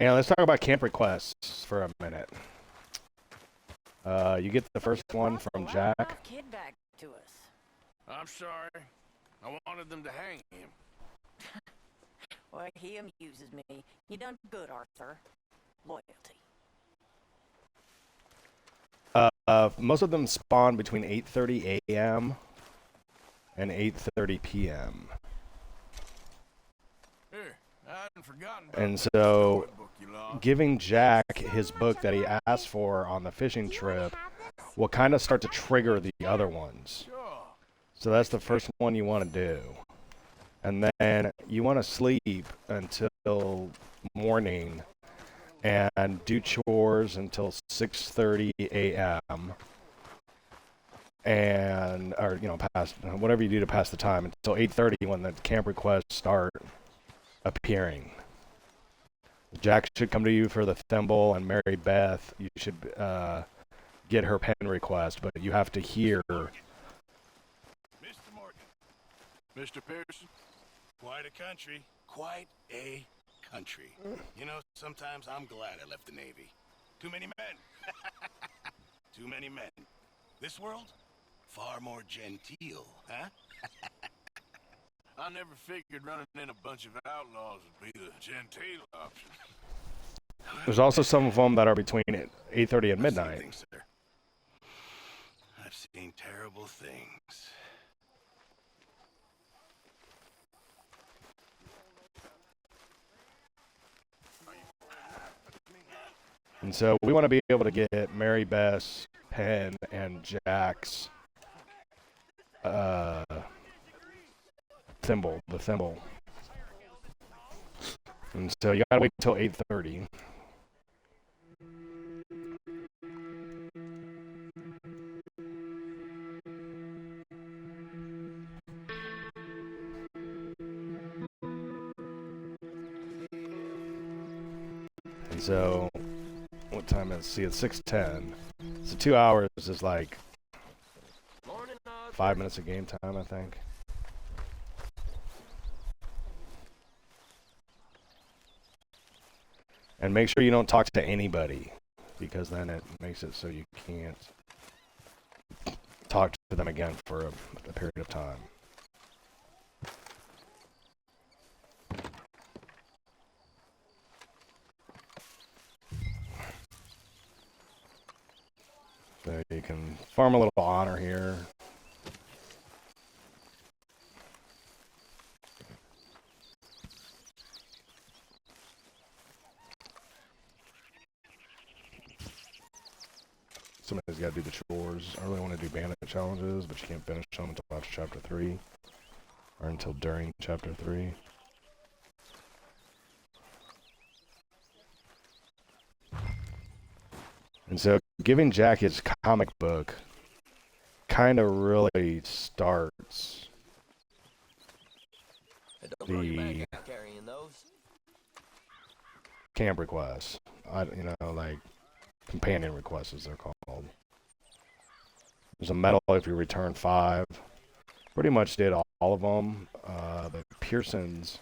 And let's talk about camp requests for a minute. You get the first one from Jack. Kid back to us. I'm sorry. I wanted them to hang him. Well, he amuses me. You done good, Arthur. Loyalty. Most of them spawn between 8:30 a.m. and 8:30 p.m. Here, I hadn't forgotten about And that so, book you lost. giving Jack his book that he asked for on the fishing trip will kind of start to trigger the other ones. Sure. So that's the first one you want to do. And then you want to sleep until morning and do chores until 6:30 a.m. and or past whatever you do to pass the time until 8:30 when the camp requests start appearing. Jack should come to you for the thimble, and Mary Beth, you should get her pen request, but you have to hear. Mr. Morgan. Mr. Pearson? Quite a country. Quite a country. You know, sometimes I'm glad I left the Navy. Too many men. Too many men. This world? Far more genteel, huh? I never figured running in a bunch of outlaws would be the genteel option. There's also some of them that are between 8:30 and I've seen midnight. things, sir. I've seen terrible things. And so we want to be able to get Mary Beth's pen and Jack's thimble, the thimble. And so you gotta wait until 8:30. And so, what time is it? See, it's 6:10. So 2 hours is like 5 minutes of game time, I think. And make sure you don't talk to anybody, because then it makes it so you can't talk to them again for a period of time. So you can farm a little honor here. Somebody's got to do the chores. I really want to do bandit challenges, but you can't finish them until after chapter 3. Or until during chapter 3. And so giving Jack his comic book kind of really starts the camp requests. Like companion requests as they're called. There's a medal if you return 5. Pretty much did all of them. The Pearsons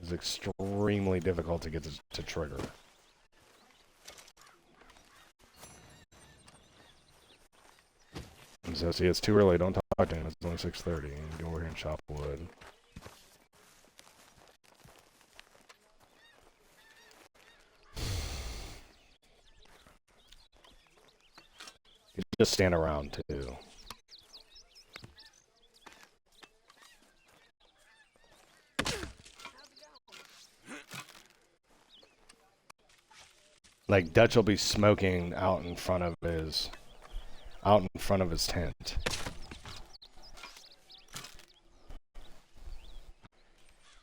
is extremely difficult to get to trigger. And so, see, it's too early. Don't talk to him. It's only 6:30. Go over here and chop wood. You just stand around, too. Like, Dutch will be smoking out in front of his tent.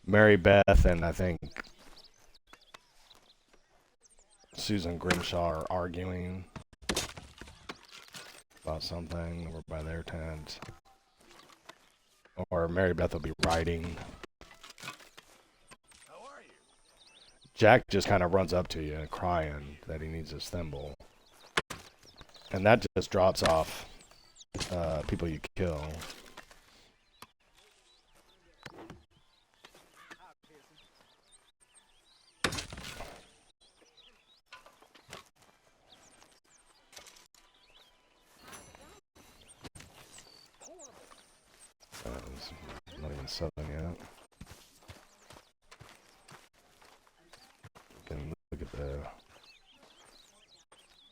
Mary Beth and I think Susan Grimshaw are arguing about something over by their tent. Or Mary Beth will be writing. How are you? Jack just kind of runs up to you crying that he needs his thimble. And that just drops off people you kill. It's not even 7 yet. Can look at the.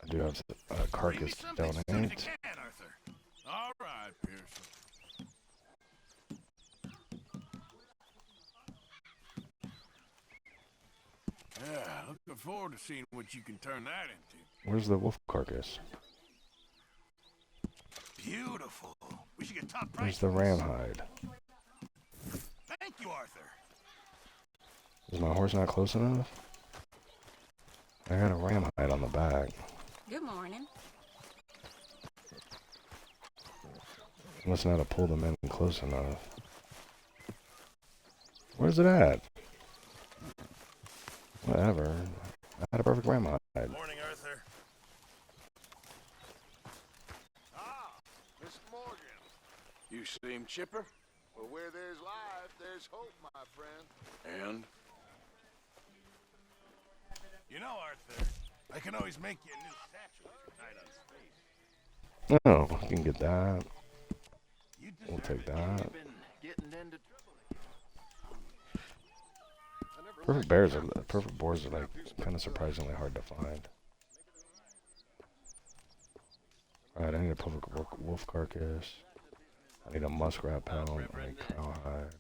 I do have a carcass to donate. All right, Pearson. Yeah, looking forward to seeing what you can turn that into. Where's the wolf carcass? Beautiful. We should get top price. Where's the ram hide? Thank you, Arthur. Is my horse not close enough? I got a ram hide on the back. Good morning. Must not have pulled them in close enough. Where's it at? Whatever. I had a perfect ram hide. Morning, Arthur. Ah, Miss Morgan. You seem chipper? Well, where there's life, there's hope, my friend. And? You know, Arthur, I can always make you a new statue if you're tight on space. Oh, I can get that. You We'll deserve take it. that. Been getting into Perfect boars are like kind of surprisingly hard to find. Alright, I need a perfect wolf carcass. I need a muskrat pelt. I need cowhide.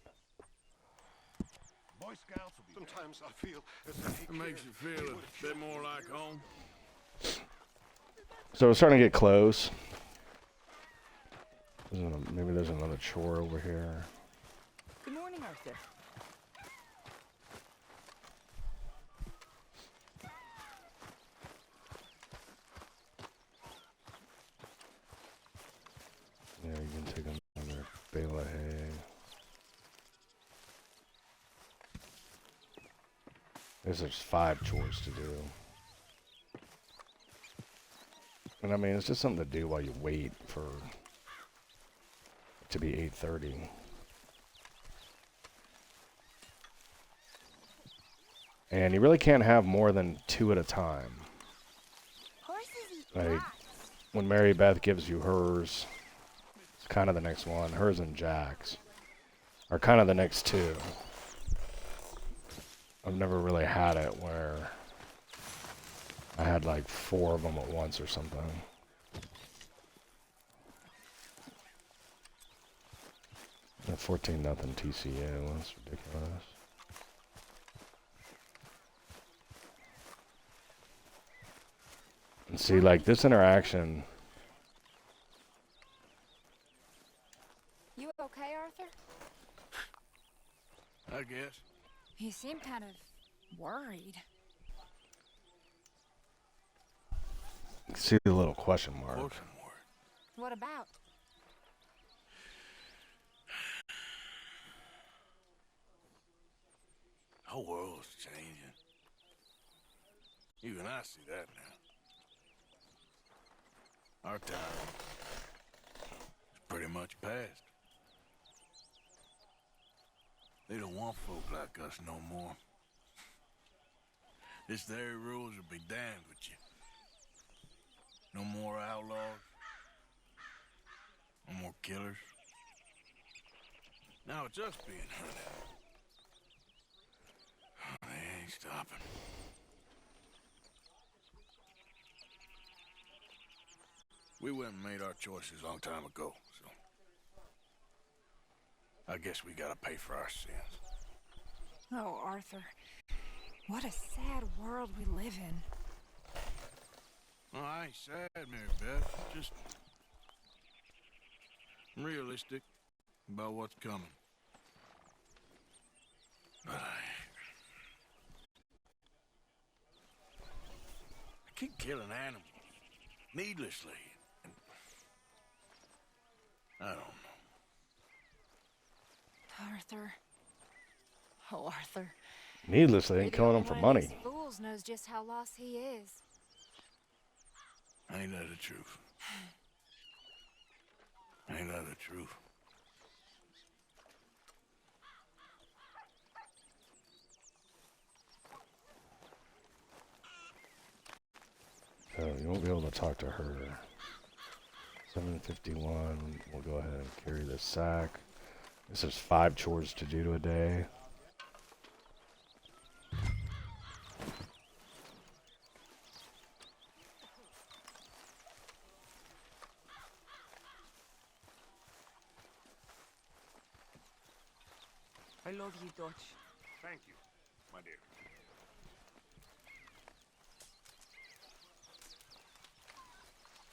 Boy Scouts will be Sometimes I feel as if It makes you feel a bit more like home. So we're starting to get close. Maybe there's another chore over here. Good morning, Arthur. Yeah, you can take another bale of hay. There's 5 chores to do. And I mean, it's just something to do while you wait for it to be 8:30. And you really can't have more than 2 at a time. Horses eat Like, grass. when Mary Beth gives you hers, it's kind of the next one. Hers and Jack's are kind of the next 2. I've never really had it where I had like 4 of them at once or something. A 14-0 TCU. That's ridiculous. And see, like this interaction. You okay, Arthur? I guess. You seem kind of worried. See the little question Of mark. course I'm worried. What about? The whole world's changing. Even I see that now. Our time is pretty much past. They don't want folk like us no more. This there rules will be damned with you. No more outlaws. No more killers. Now it's us being hunted. They ain't stopping. We went and made our choices a long time ago, so I guess we gotta pay for our sins. Oh, Arthur. What a sad world we live in. Oh, I ain't sad, Mary Beth. Just realistic about what's coming. But I keep killing animals needlessly. And I don't know. Arthur. Oh, Arthur. Needlessly, You're ain't the killing only them for one of money. these fools knows just how lost he is. Ain't that the truth? Ain't that the truth? So you won't be able to talk to her. 751. We'll go ahead and carry the sack. This is 5 chores to do a day. I love you, Dutch. Thank you, my dear.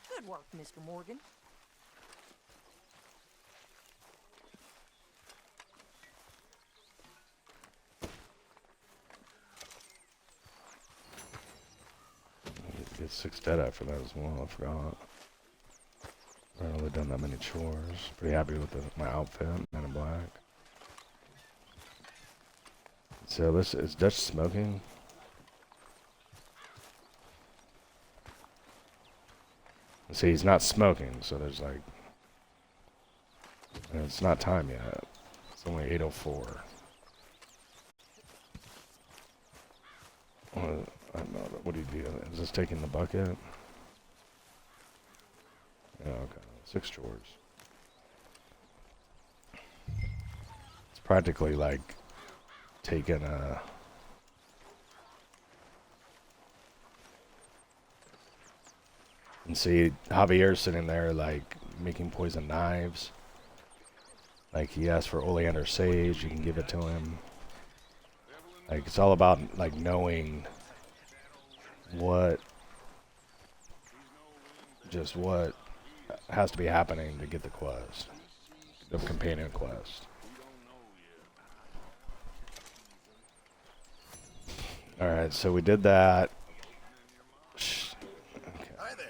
Good work, Mr. Morgan. Get 6 dead after that as well, I forgot. I haven't really done that many chores. Pretty happy with my outfit, Men in Black. So this is Dutch smoking. See, he's not smoking, so there's like... And it's not time yet. It's only 8:04. I don't know, what do you do? Is this taking the bucket? Yeah, okay. 6 chores. It's practically like taking a... And see, Javier's sitting there like making poison knives. Like he asked for oleander sage, you can give it to him. Like it's all about like knowing what has to be happening to get the quest, the companion quest. All right, so we did that. Okay. Hi there.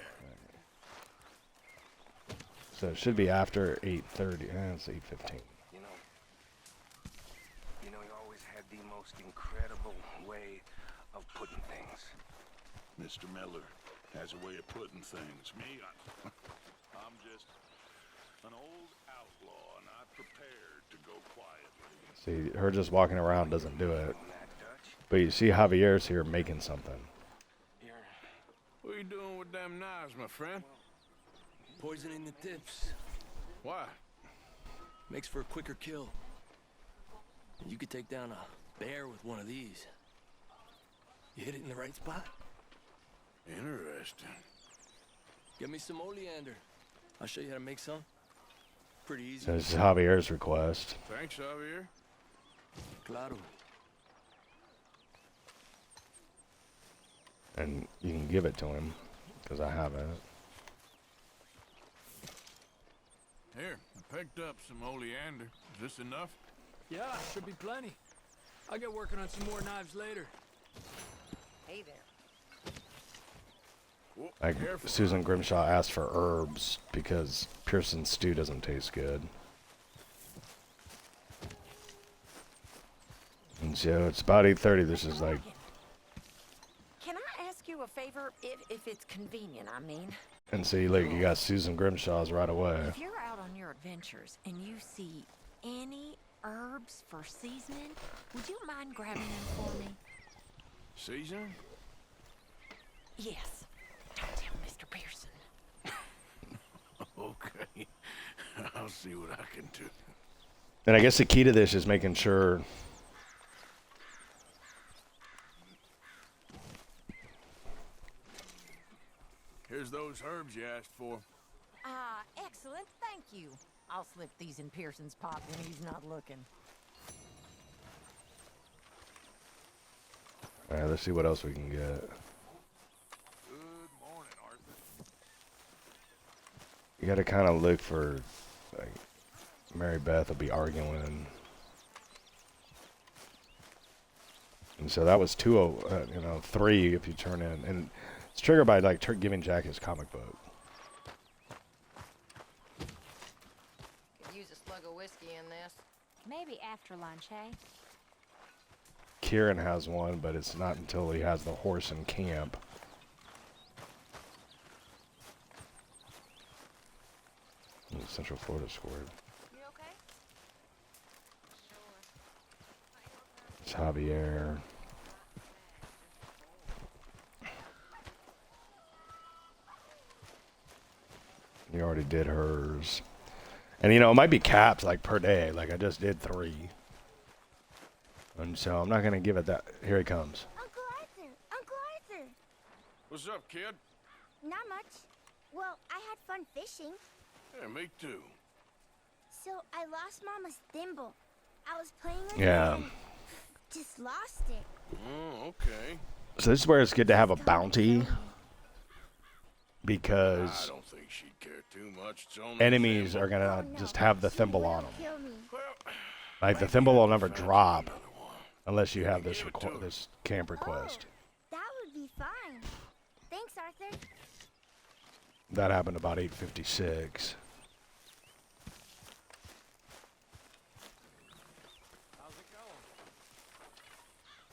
So it should be after 8:30. It's 8:15. You know, you always had the most incredible way of putting things. Mr. Miller has a way of putting things. Me, I'm just an old outlaw, not prepared to go quietly. See, her just walking around doesn't do it. But you see Javier's here making something. What are you doing with them knives, my friend? Poisoning the tips. Why? Makes for a quicker kill. You could take down a bear with one of these. You hit it in the right spot. Interesting. Get me some oleander. I'll show you how to make some. Pretty easy. So this is Javier's request. Thanks, Javier. Claro. And you can give it to him, because I have it. Here, I picked up some oleander. Is this enough? Yeah, should be plenty. I'll get working on some more knives later. Hey there. Whoa, Like, careful. Susan Grimshaw asked for herbs, because Pearson's stew doesn't taste good. And so it's about 8:30, this is like... Can I ask you a favor, if it's convenient, I mean? And see, like, you got Susan Grimshaw's right away. If you're out on your adventures and you see any herbs for seasoning, would you mind grabbing them for me? Season? Yes. Don't tell Mr. Pearson. Okay. I'll see what I can do. And I guess the key to this is making sure... Here's those herbs you asked for. Excellent, thank you. I'll slip these in Pearson's pot when he's not looking. Alright, let's see what else we can get. Good morning, Arthur. You gotta kind of look for, like, Mary Beth will be arguing. And so that was 3 if you turn in. And it's triggered by, like, giving Jack his comic book. Could use a slug of whiskey in this. Maybe after lunch, hey? Kieran has one, but it's not until he has the horse in camp. Central Florida scored. You okay? Sure. It's Javier. You already did hers. And you know, it might be capped like per day. Like I just did 3. And so I'm not gonna give it that. Here he comes. Uncle Arthur! Uncle Arthur! What's up, kid? Not much. Well, I had fun fishing. Yeah, me too. So I lost Mama's thimble. I was playing with Yeah. it and just lost it. Oh, okay. So this is where it's good to have a bounty. I Because don't think she'd care too much. It's only enemies thimble. are gonna Oh, no. just have the She thimble will on them. kill me. Well, Like the maybe thimble I will can never find you drop another one. unless you have Give this it to her. this camp request. That would be fine. Thanks, Arthur. That happened about 8:56. How's it going?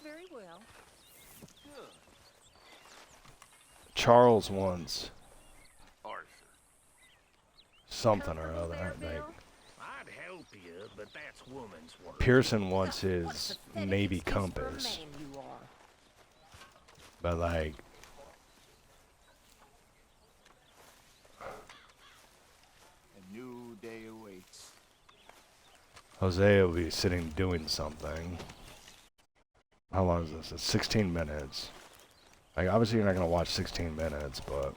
Very well. Good. Charles wants Arthur. something or other. Like I'd help you, but that's woman's work. Pearson wants his Navy compass, Man you are. but like A new day awaits. Jose will be sitting doing something. How long is this? It's 16 minutes. Like obviously you're not gonna watch 16 minutes, but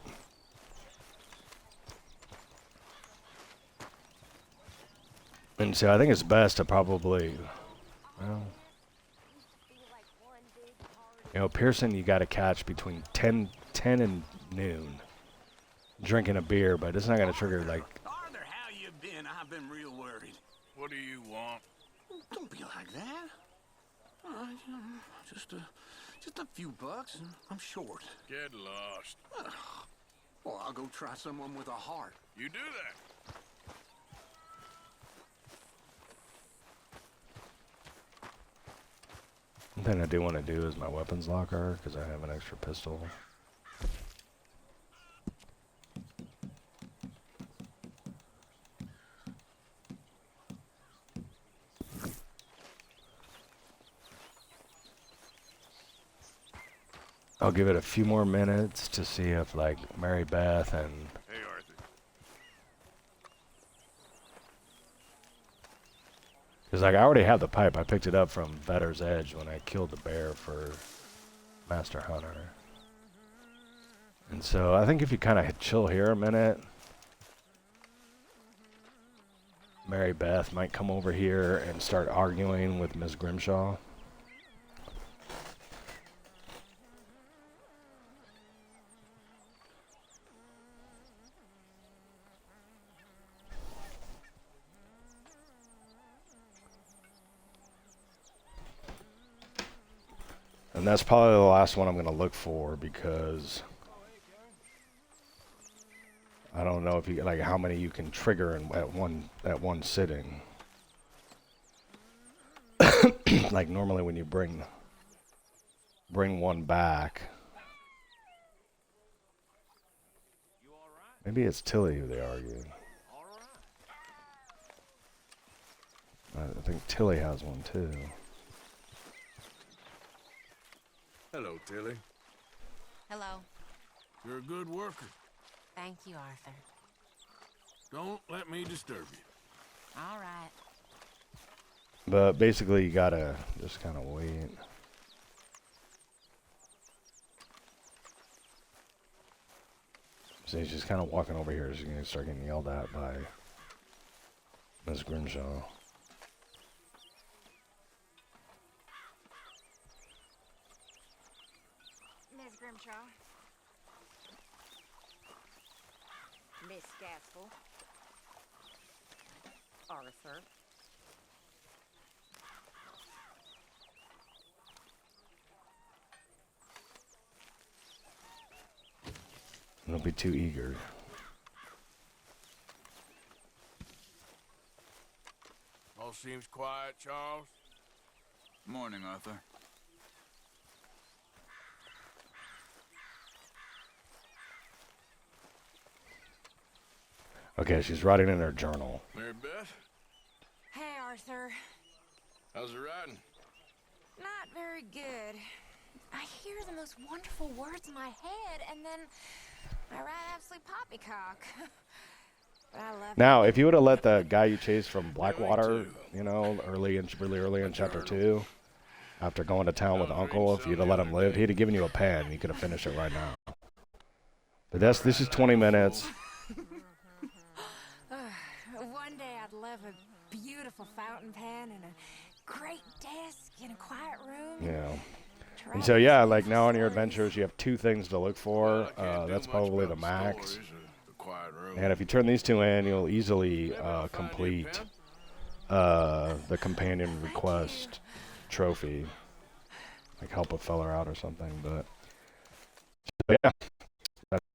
and so I think it's best to probably, well, you know, Pearson you got to catch between 10 and noon, drinking a beer, but it's not gonna trigger like. Arthur, how you been? I've been real worried. What do you want? Don't be like that. Just a few bucks, and I'm short. Get lost. Well, I'll go try someone with a heart. You do that. One thing I do want to do is my weapons locker because I have an extra pistol. I'll give it a few more minutes to see if like Mary Beth and Hey, Arthur. because like I already have the pipe. I picked it up from Vetter's Edge when I killed the bear for Master Hunter. And so I think if you kind of chill here a minute, Mary Beth might come over here and start arguing with Miss Grimshaw. And that's probably the last one I'm going to look for because I don't know if you like how many you can trigger at one sitting. Like normally when you bring one back. Maybe it's Tilly who they argue. I think Tilly has one too. Hello, Tilly. Hello. You're a good worker. Thank you, Arthur. Don't let me disturb you. All right. But basically you gotta just kind of wait. So he's just kind of walking over here. He's gonna start getting yelled at by Miss Grimshaw. Miss Grimshaw. Miss Gaskell. Arthur. Don't be too eager. All seems quiet, Charles. Morning, Arthur. Okay, she's writing in her journal. Mary Beth, Hey, Arthur. how's it riding? Not very good. I hear the most wonderful words in my head, and then I write absolute poppycock. I love Now, if you would have let the guy you chased from Blackwater, too. you know, really early in chapter 2, after going to town with Uncle, if you'd have let him live, he'd have given you a pen. You could have finished it right now. But this is 20 minutes. One day I'd love a beautiful fountain pen and a great desk in a quiet room. Yeah. And so, yeah, like now on your adventures, you have 2 things to look for. That's probably the max. And if you turn these 2 in, you'll easily complete the companion request trophy. Like help a feller out or something. But yeah,